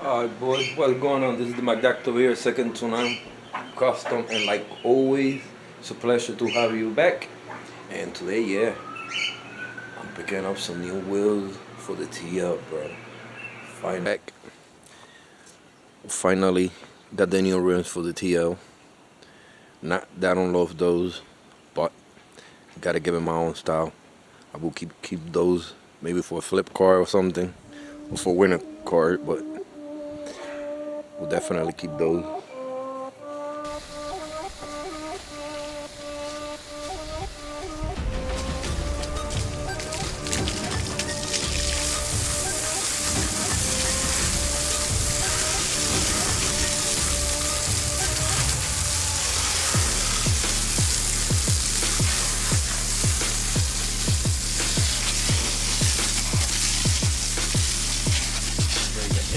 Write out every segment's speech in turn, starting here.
Alright boys, what's going on? This is the McDoctor here, second to none custom, and like always, it's a pleasure to have you back. And today, yeah, I'm picking up some new wheels for the TL, bro. Finally got the new rims for the TL. Not that I don't love those, but gotta give it my own style. I will keep those maybe for a flip car or something, or for winter car, but we'll definitely keep those.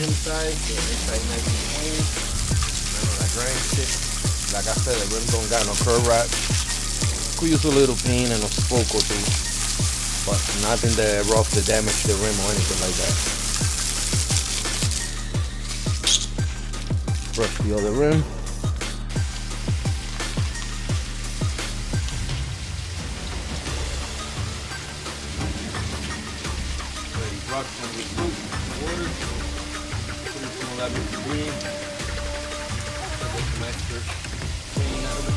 Inside, so inside nice and clean. None of that grime shit. Like I said, the rim don't got no curve wrap. Could use a little paint and a spoke or two, but nothing that rough to damage the rim or anything like that. Brush the other rim. Ready, brush on the water. 11 degree. Get some extra clean out of it.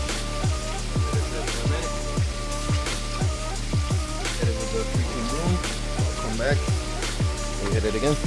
Hit it with the freaking broom. Come back. We hit it again.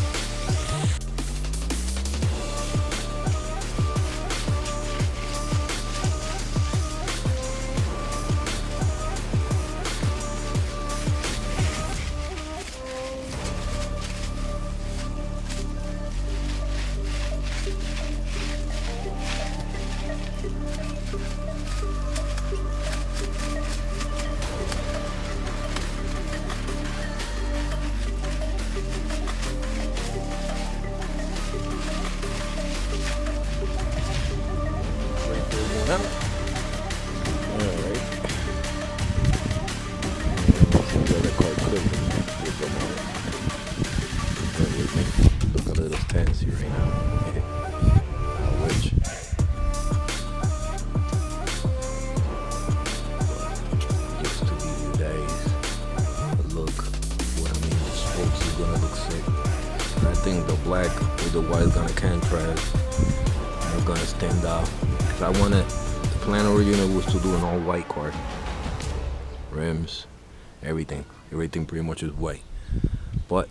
Alright. Look a little fancy right now. Which just to give you guys a look what I mean, the spokes is gonna look sick. And I think the black with the white is gonna contrast and it's gonna stand out. I wanted, the plan originally was to do an all white car. Rims, everything pretty much is white. But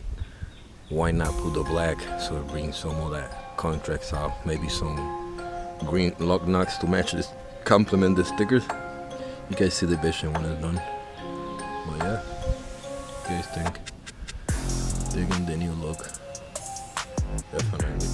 why not put the black so it brings some of that contrast out? Maybe some green lug nuts to match this, complement the stickers. You guys see the vision when it's done. But yeah, what do you guys think? Digging the new look. Definitely.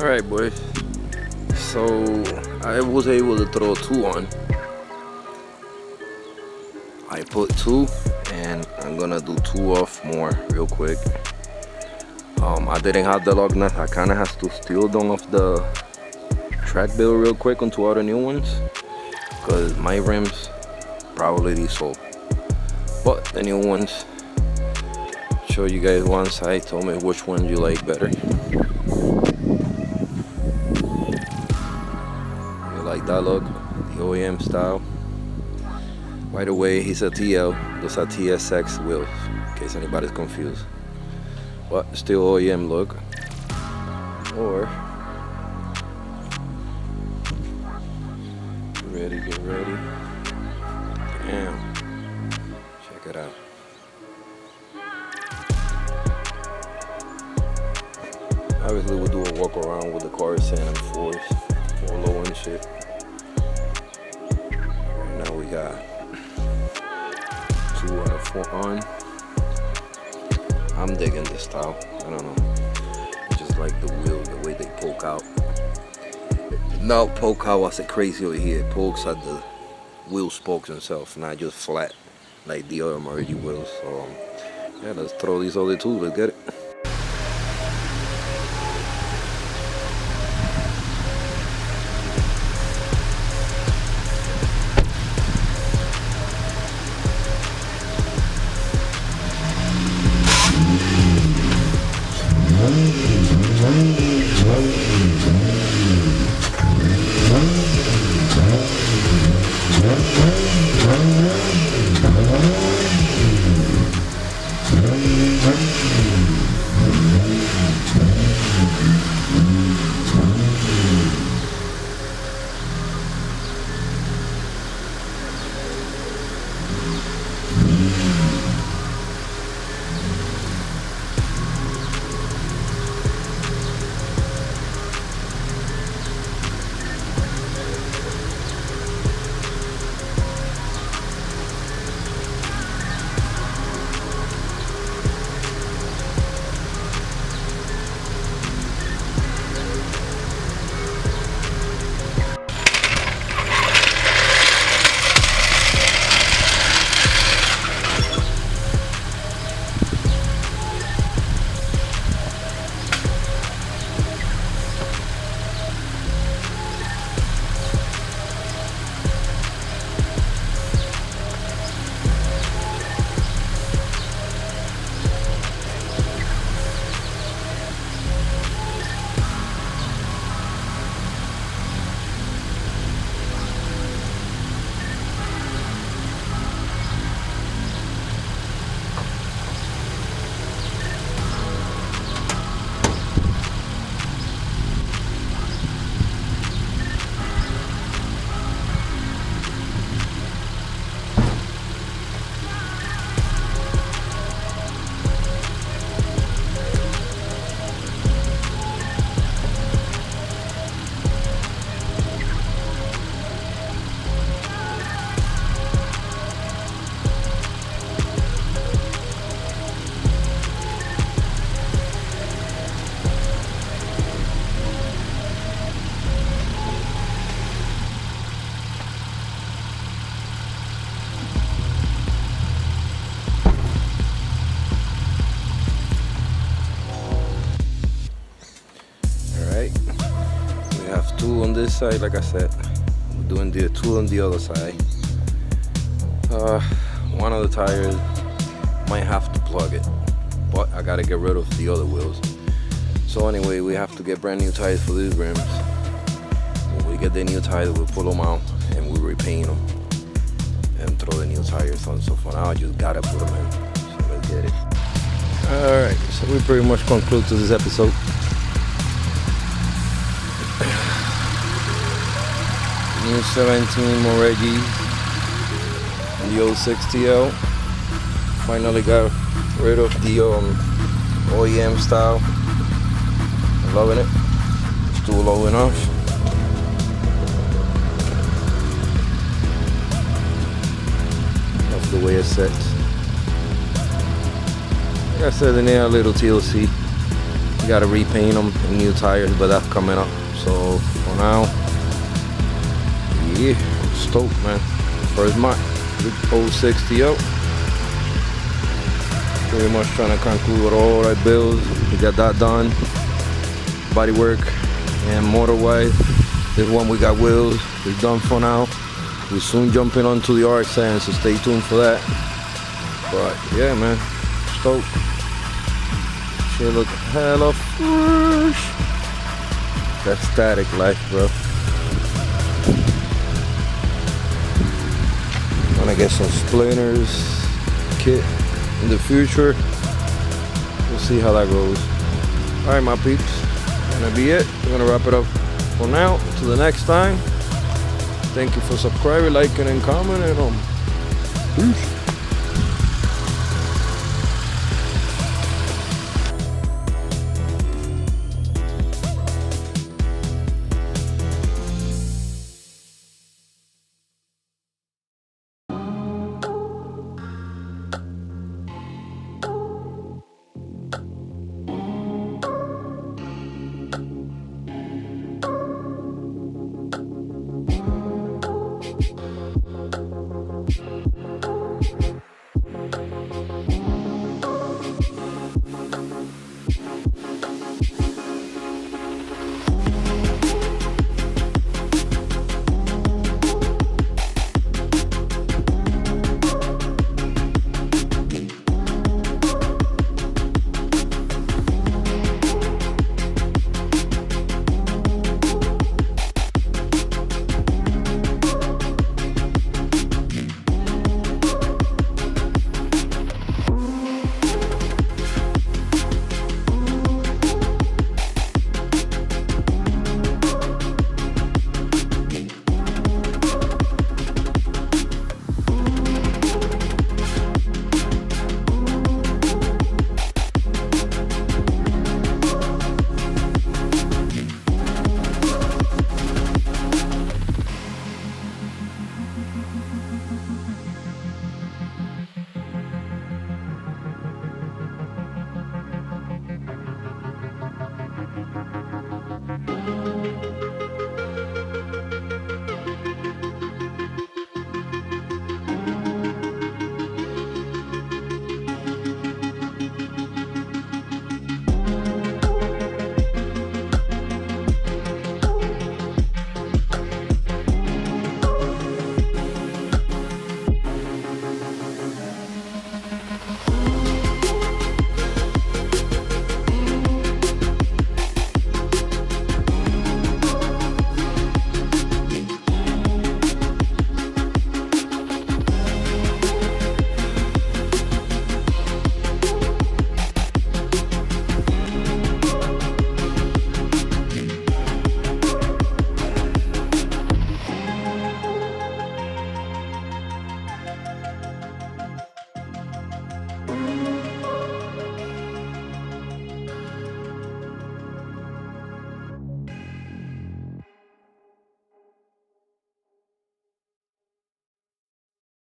Alright, boys. So I was able to throw 2 on. I put 2 and I'm gonna do 2 off more real quick. I didn't have the lug nut. I kinda have to steal them off the track bill real quick onto all the new ones, because my rims probably these old. But the new ones, show you guys one side, tell me which one you like better. You like that look, the OEM style. By the way, he's a TL, those are TSX wheels, in case anybody's confused. But still OEM look. Or get ready. Damn. Check it out. Obviously we'll do a walk around with the car sand floors, more low and shit. Right now we got 2 out of 4 on. I'm digging this style. I don't know. I just like the wheel, the way they poke out. Now poke out was crazy over here. It pokes at the wheel spokes themselves, not just flat like the other Mergy wheels. So yeah, let's throw these other 2. Let's get it. Have 2 on this side, like I said. We're doing the 2 on the other side. One of the tires might have to plug it, but I gotta get rid of the other wheels. So anyway, we have to get brand new tires for these rims. When we get the new tires, we'll pull them out and we'll repaint them and throw the new tires on. So for now, I just gotta put them in. So let's get it. Alright, so we pretty much conclude to this episode. New 17 Moreggi, the 06 TL. Finally got rid of the OEM style. I'm loving it. It's too low enough. That's the way it sets. Like I said, they need a little TLC. We gotta repaint them and new tires, but that's coming up. So for now, yeah, stoked, man. First month, with 060 out. Pretty much trying to conclude all our bills. We got that done. Body work and motor wise. This one we got wheels. It's done for now. We're soon jumping onto the RXN, so stay tuned for that. But yeah, man, stoked. Shit look hella fresh. That static life, bro. Gonna get some splinters kit in the future. We'll see how that goes. All right, my peeps, gonna be it. We're gonna wrap it up for now. Till the next time. Thank you for subscribing, liking, and commenting. Peace.